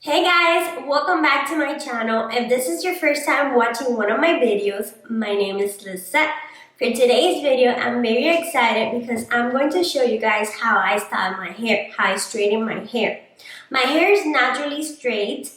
Hey guys, welcome back to my channel. If this is your first time watching one of my videos, my name is Luseta. For today's video, I'm very excited because I'm going to show you guys how I style my hair, how I straighten my hair. My hair is naturally straight,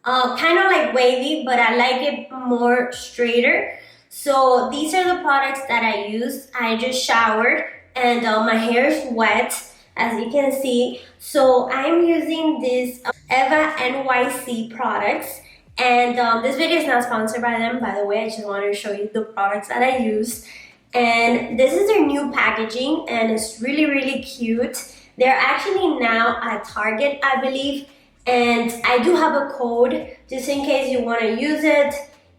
kind of like wavy, but I like it more straighter. So these are the products that I use. I just showered and my hair is wet, as you can see. So I'm using this Eva NYC Products, and this video is not sponsored by them, by the way. I just wanted to show you the products that I use. And this is their new packaging, and it's really cute. They're actually now at Target, I believe, and I do have a code just in case you want to use it.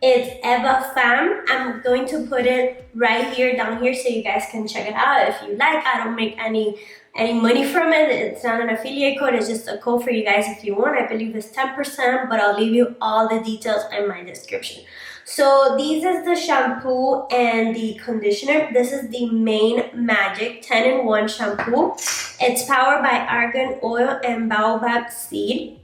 It's EvaFam. I'm going to put it right here, down here, so you guys can check it out if you like. I don't make any money from it. It's not an affiliate code. It's just a code for you guys if you want. I believe it's 10%, but I'll leave you all the details in my description. So these is the shampoo and the conditioner. This is the Mane Magic 10-in-1 shampoo. It's powered by argan oil and baobab seed.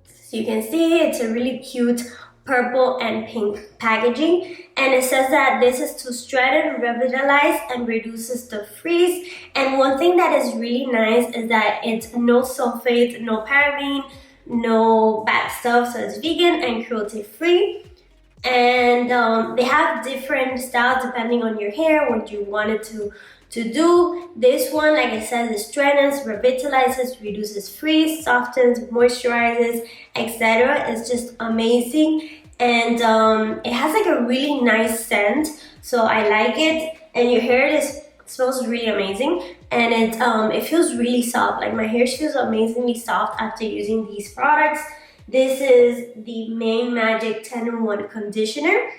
So you can see it's a really cute purple and pink packaging, and it says that this is to straighten, revitalize, and reduces the frizz. And one thing that is really nice is that it's no sulfates, no paraben, no bad stuff, so it's vegan and cruelty free. And they have different styles depending on your hair, what you wanted to do. This one, like it says, it strengthens, revitalizes, reduces frizz, softens, moisturizes, etc. It's just amazing, and it has like a really nice scent, so I like it. And your hair smells really amazing, and it feels really soft. Like my hair feels amazingly soft after using these products. This is the Mane Magic 10-in-1 conditioner.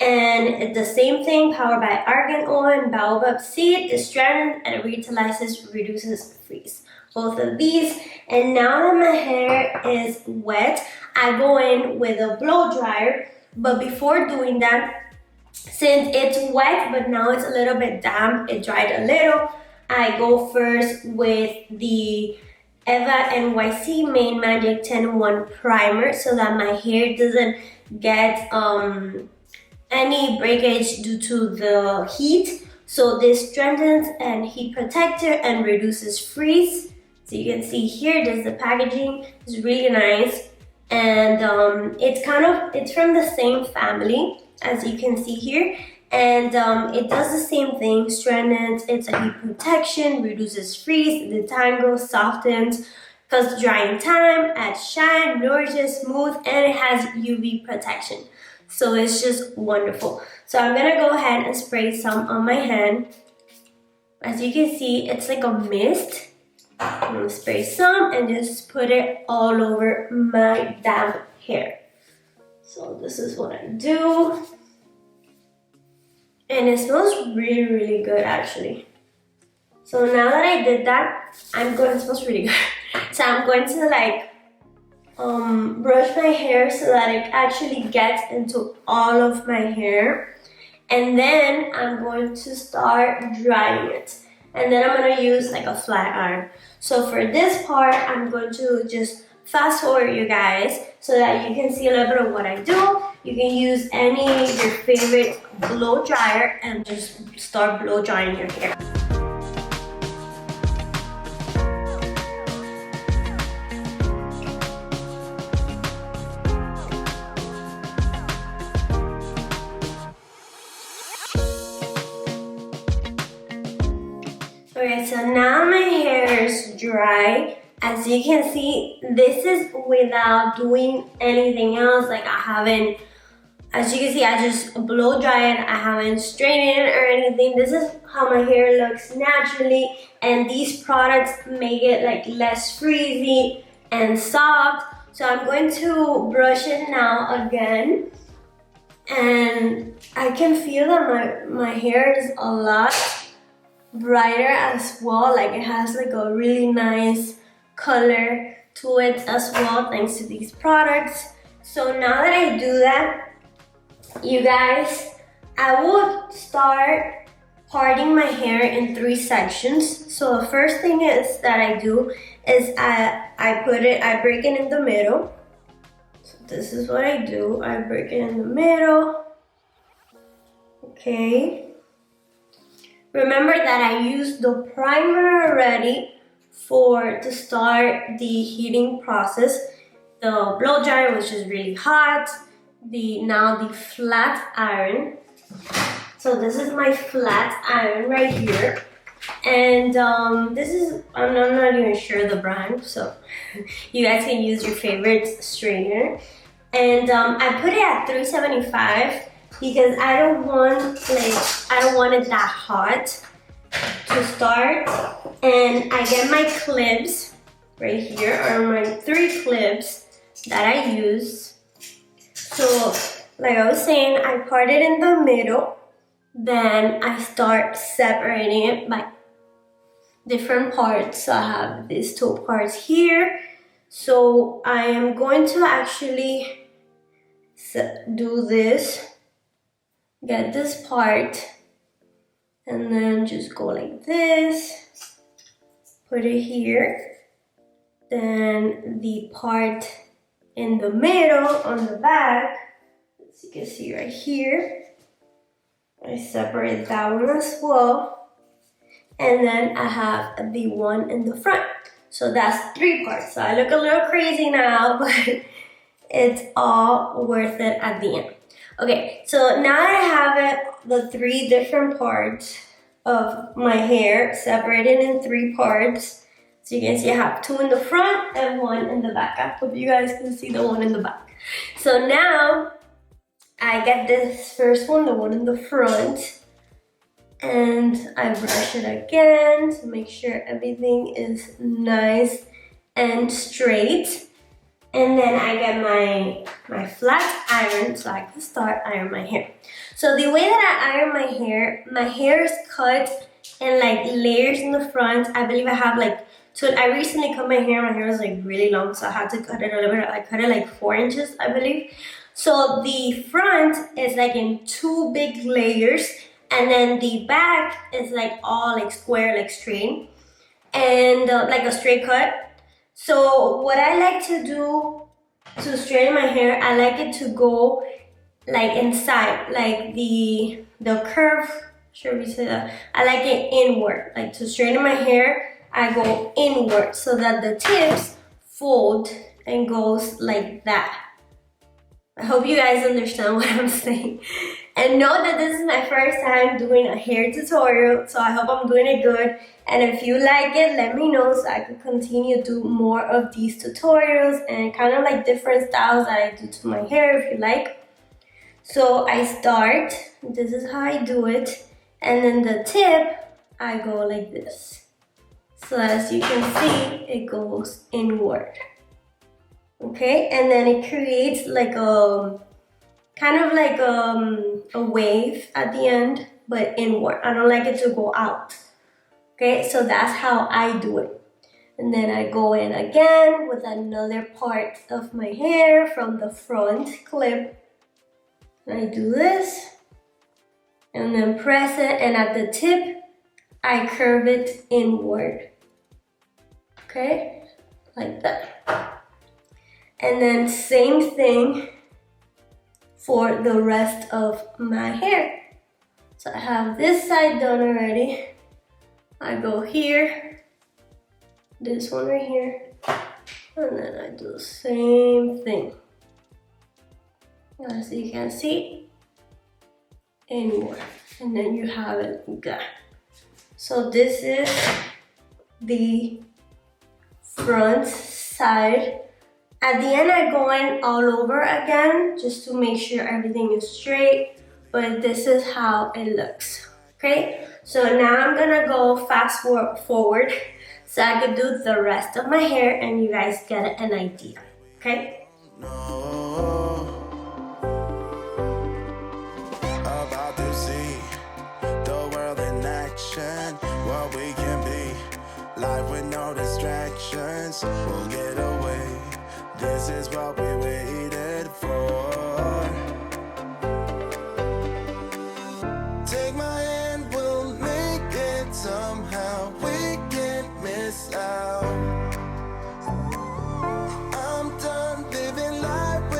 And it's the same thing, powered by argan oil and baobab seed. It strengthens and revitalizes, reduces frizz. Both of these. And now that my hair is wet, I go in with a blow dryer. But before doing that, since it's wet but now it's a little bit damp, it dried a little, I go first with the Eva NYC Mane Magic 10-in-1 primer so that my hair doesn't get any breakage due to the heat. So this strengthens and heat protector and reduces frizz. So you can see here, there's the packaging. It's really nice, and it's from the same family, as you can see here. And it does the same thing, strengthens, it's a heat protection, reduces frizz, detangles, softens, causes drying time, adds shine, nourishes, smooth, and it has UV protection. So it's just wonderful. So I'm gonna go ahead and spray some on my hand. As you can see, it's like a mist. I'm gonna spray some and just put it all over my damp hair. So this is what I do. And it smells really good, actually. So now that I did that, it smells really good. So I'm going to like brush my hair so that it actually gets into all of my hair, and then I'm going to start drying it, and then I'm going to use like a flat iron. So for this part, I'm going to just fast forward you guys so that you can see a little bit of what I do. You can use any of your favorite blow dryer and just start blow drying your hair. Okay, so now my hair is dry. As you can see, this is without doing anything else. Like as you can see, I just blow dry it. I haven't straightened it or anything. This is how my hair looks naturally. And these products make it like less frizzy and soft. So I'm going to brush it now again. And I can feel that my hair is a lot brighter as well. Like it has like a really nice color to it as well, thanks to these products. So now that I do that, you guys, I will start parting my hair in 3 sections. So the first thing is that I do is I break it in the middle, So this is what I do. I break it in the middle. Okay. Remember that I used the primer already to start the heating process. The blow dryer was just really hot. Now the flat iron. So this is my flat iron right here. And this is, I'm not even sure the brand, so you guys can use your favorite strainer. And I put it at 375 because I don't want it that hot to start. And I get my clips right here, are my 3 clips that I use. So like I was saying, I part it in the middle, then I start separating it by different parts. So I have these 2 parts here. So I am going to actually do this, get this part, and then just go like this, put it here, then the part in the middle on the back, as you can see right here, I separate that one as well. And then I have the one in the front. So that's 3 parts. So I look a little crazy now, but it's all worth it at the end. Okay, so now I have the 3 different parts of my hair separated in 3 parts. So you can see I have 2 in the front and 1 in the back. I hope you guys can see the one in the back. So now I get this first one, the one in the front, and I brush it again to make sure everything is nice and straight. And then I get my flat iron so I can start ironing my hair. So the way that I iron my hair is cut in like layers in the front. I believe I have like, so I recently cut my hair was like really long, so I had to cut it a little bit. I cut it like 4 inches, I believe. So the front is like in 2 big layers, and then the back is like all like square, like straight, and like a straight cut. So what I like to do to straighten my hair, I like it to go like inside, like the curve, should we say that? I like it inward, like to straighten my hair, I go inward so that the tips fold and goes like that. I hope you guys understand what I'm saying. And know that this is my first time doing a hair tutorial, so I hope I'm doing it good. And if you like it, let me know so I can continue to do more of these tutorials and kind of like different styles that I do to my hair if you like. So I start, this is how I do it. And then the tip, I go like this. So as you can see, it goes inward. Okay, and then it creates like a kind of like a wave at the end, but inward. I don't like it to go out. Okay, so that's how I do it. And then I go in again with another part of my hair from the front clip. I do this and then press it, and at the tip, I curve it inward. Okay, like that. And then same thing for the rest of my hair. So I have this side done already. I go here, this one right here, and then I do the same thing. As you can see, inward, and then you have it like that. So this is the front side. At the end, I go in all over again just to make sure everything is straight, but this is how it looks, okay? So now I'm gonna go fast forward so I can do the rest of my hair and you guys get an idea, okay? About to see the world in action, what we can be, life with no distractions, we'll get away. This is what we waited for. Take my hand, we'll make it somehow. We can't miss out. I'm done living life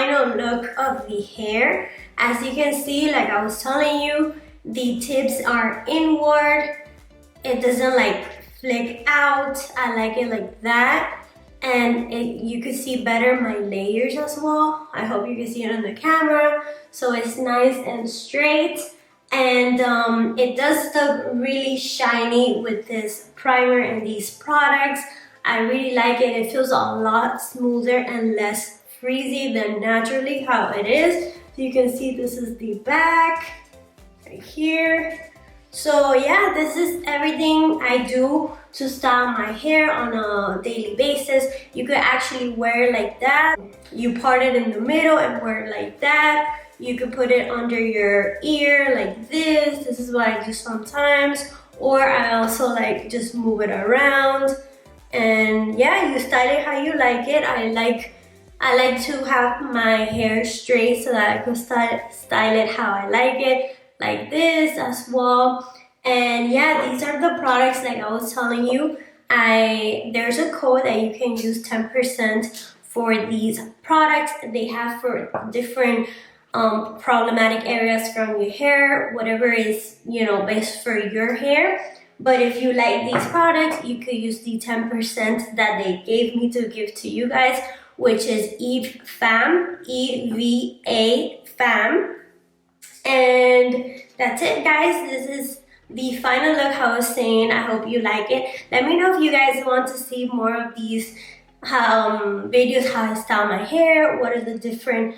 final look of the hair. As you can see, like I was telling you, the tips are inward. It doesn't like flick out. I like it like that. And you can see better my layers as well. I hope you can see it on the camera. So it's nice and straight. And it does look really shiny with this primer and these products. I really like it. It feels a lot smoother and less frizzy than naturally how it is. So you can see this is the back right here. So yeah, this is everything I do to style my hair on a daily basis. You could actually wear it like that. You part it in the middle and wear it like that. You could put it under your ear like this. This is what I do sometimes. Or I also like just move it around. And yeah, you style it how you like it. I like to have my hair straight so that I can style it how I like it, like this as well. And yeah, these are the products like I was telling you. There's a code that you can use 10% for these products. They have for different problematic areas from your hair, whatever is, you know, best for your hair. But if you like these products, you could use the 10% that they gave me to give to you guys, which is EVAFAM, EVA FAM. And that's it, guys. This is the final look, how I was saying. I hope you like it. Let me know if you guys want to see more of these videos, how I style my hair, what are the different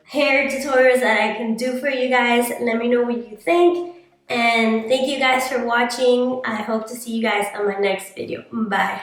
hair tutorials that I can do for you guys. Let me know what you think. And thank you guys for watching. I hope to see you guys on my next video. Bye.